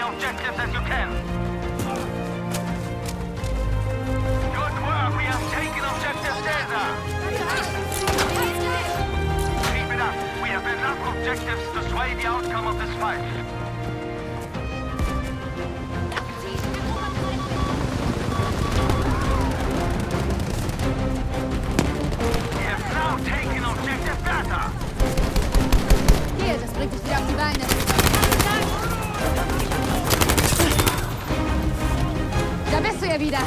objectives as you can. Good work. We have taken objective Caesar. Keep it up. We have enough objectives to sway the outcome of this fight. We have now taken objective data. Hier, das bringt dich wieder auf die Beine. Da bist du ja wieder.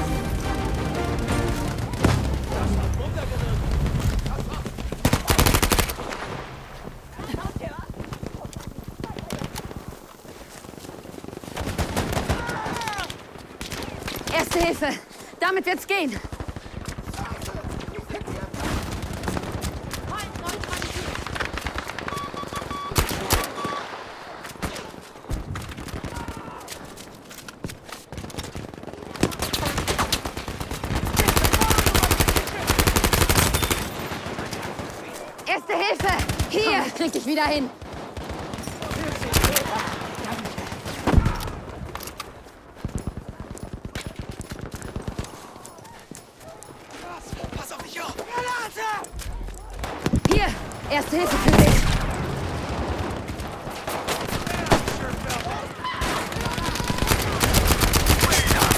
Erste Hilfe. Damit wird's gehen. Erste Hilfe! Hier! Komm, ich krieg dich wieder hin. Pass auf mich auf! Hier! Erste Hilfe für dich.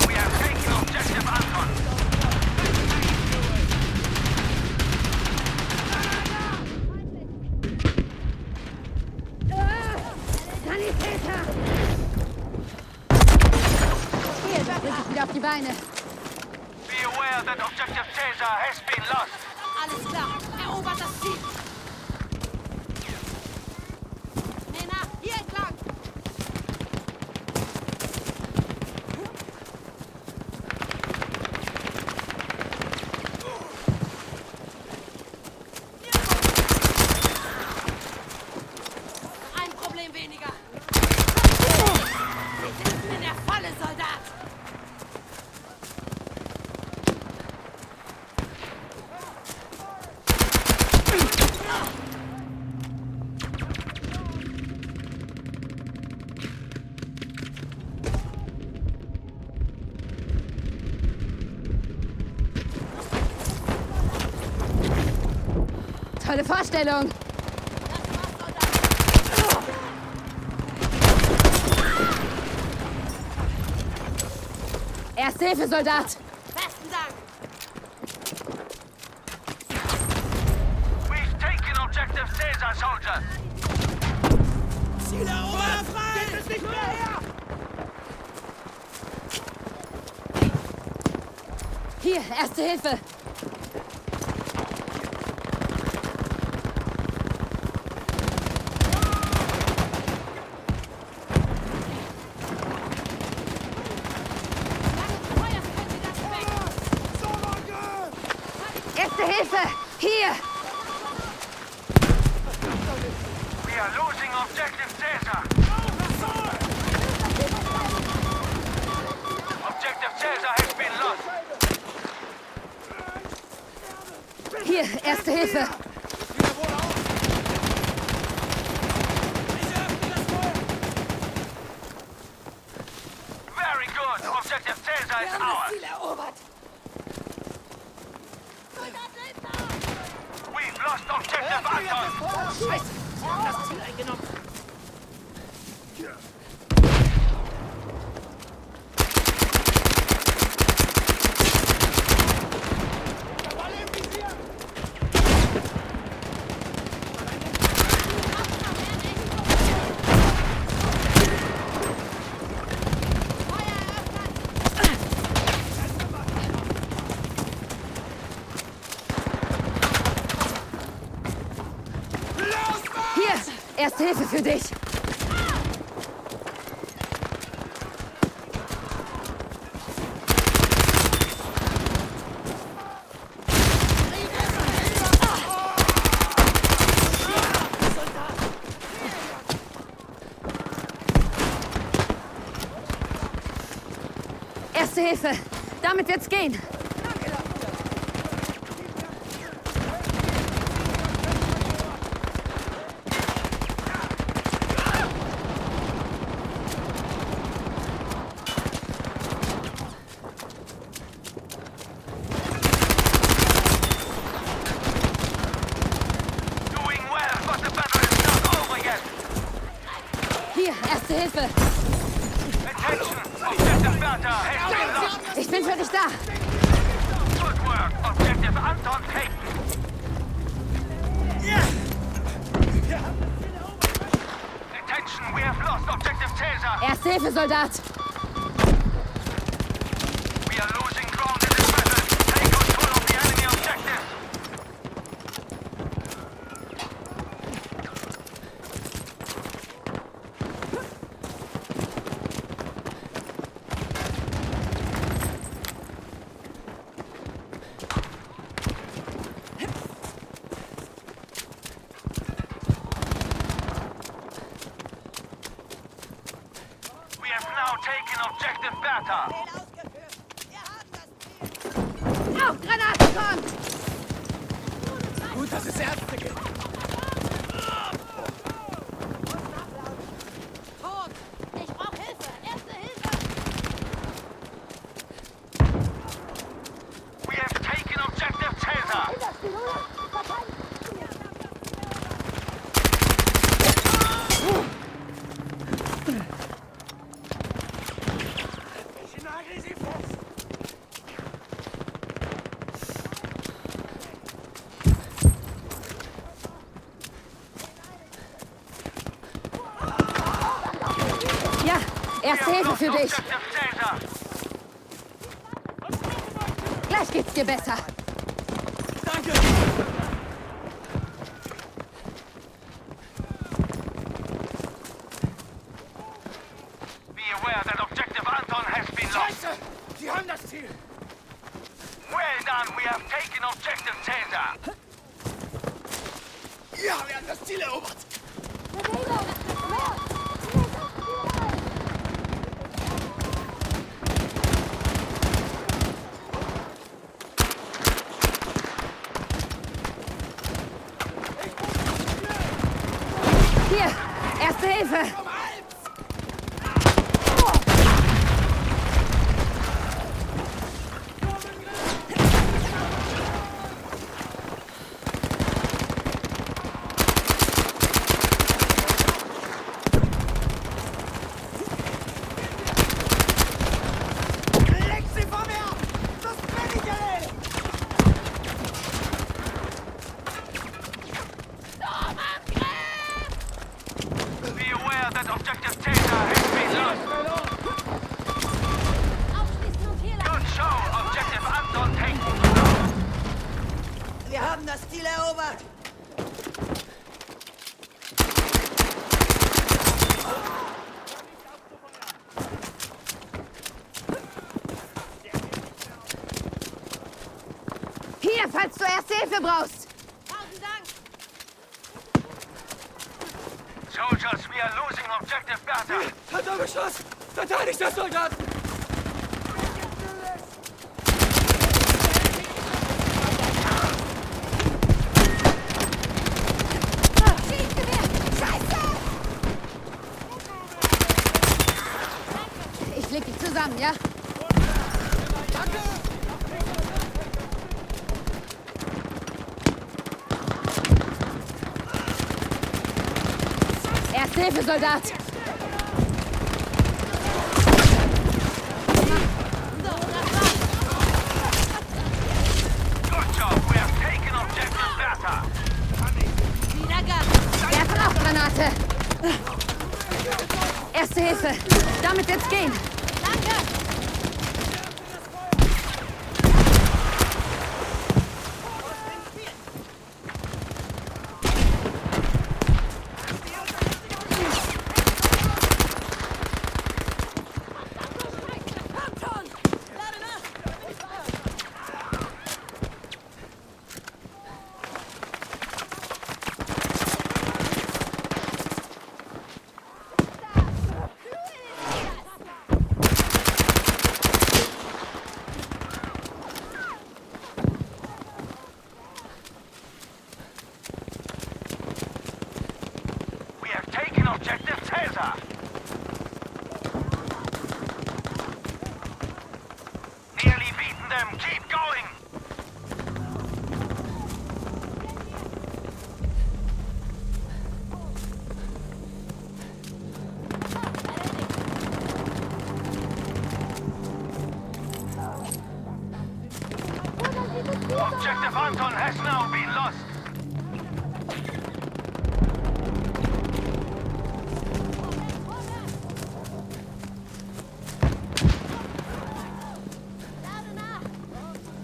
We have taken objective Anton. Sanitäter! Hier, da bring dich wieder auf die Beine. Be aware that objective Caesar has been lost. Alles klar, erobert das Ziel. Nena, hier entlang. Ein Problem weniger. Sie sitzen in der Falle, Soldat. Tolle Vorstellung. Erste Hilfe, Soldat. Besten Dank. We've taken objective Caesar, soldiers. Ziel erobert! Frei! Geht es nicht mehr her! Hier, Erste Hilfe. Erste Hilfe. Hier. We are losing objective Caesar. Objective Caesar has been lost. Hier, Erste Hilfe. Very good. Objective Caesar is ours. Ziel erobert. We've lost objective Anton. Scheiße! Sie haben das Ziel eingenommen! Hier, Erste Hilfe für dich. Erste Hilfe. Damit wird's gehen. Da! Good work. Objective Anton taken. Attention, we have lost Objective Caesar. Erste Hilfe, Soldat! We are losing ground in this battle. Take control of the enemy objective. We have now taken Objective Bertha. Ausgeführt. Wir haben das Ziel. Auf, Granate, kommt! Gut, dass es Ärzte gibt. Tot! Ich brauche Hilfe! Erste Hilfe! We have taken Objective Caesar. Ich nagel sie fest. Ja, erste Hilfe für dich. Objective Caesar. Gleich geht's dir besser. Danke. Be aware that Objective Anton has been lost. Scheiße! Sie haben das Ziel. Well done, we have taken Objective Caesar. Ja, wir haben das Ziel erobert. Hier, erste Hilfe. Um Hals! Leg sie vor mir ab! Das bin ich erledigt! Be aware that Objective Caesar has been lost. Aufschließen und hier lang! Good show, Objective Anton taken. Wir haben das Ziel erobert! Hier, falls du erste Hilfe brauchst. Tausend Dank! Soldiers, we are losing Objective Bertha. Atomgeschoss! Verteidigt das, Soldaten! Schießgewehr! Scheiße! Ich leg dich zusammen, ja? Erste Hilfe, Soldat! Good job, we have taken Objective Bertha. Wiedergang! Werfen auf, Granate! Erste Hilfe! Damit wird's gehen! Danke! Anton! Lade nach! We have taken Objective Caesar. Nearly beaten them. Keep going. Objective Anton has now been lost. Lade nach!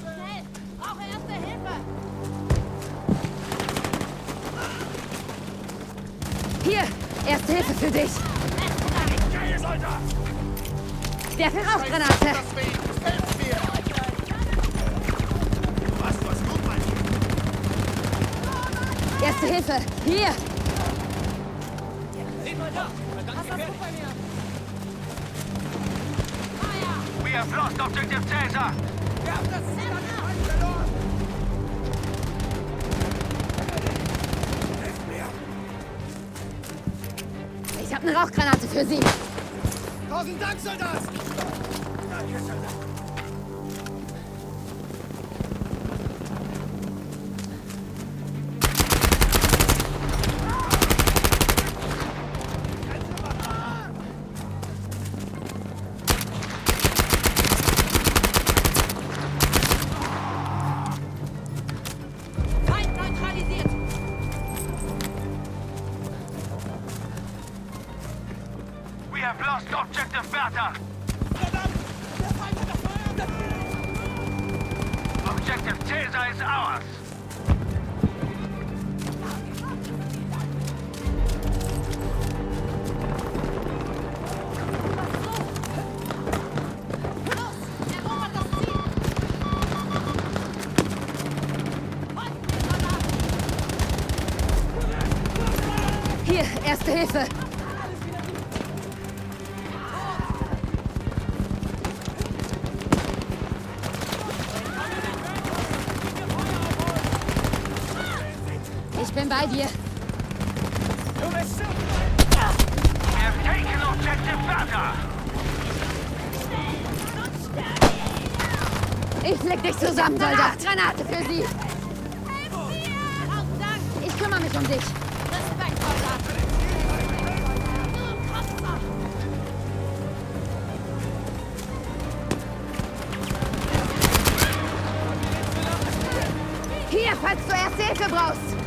Schnell! Brauche erste Hilfe! Hier, erste Hilfe für dich. Geil, Soldat! Werfe Rauchgranate. Das Weh! Helft mir! Was gut, mein Kind? Erste Hilfe, hier. We have lost Objective Caesar. Ich habe eine Rauchgranate für Sie. 1000 Dank, Soldat! Danke, Soldat. Feind neutralisiert! We have lost Objective Bertha. Verdammt! Der Feind hat das Feuer! Objective Caesar is ours. Los! Erobert das Ziel! Folgt mir, Soldat! Hier, erste Hilfe. Ich bin bei dir. Du bist so... We have taken Objective Bertha. Ich leg dich zusammen, Soldat. Granate für Sie. Tausend Dank! Ich kümmere mich um dich. Respekt, Soldat! Nur ein Kratzer! Hier, falls du erste Hilfe brauchst.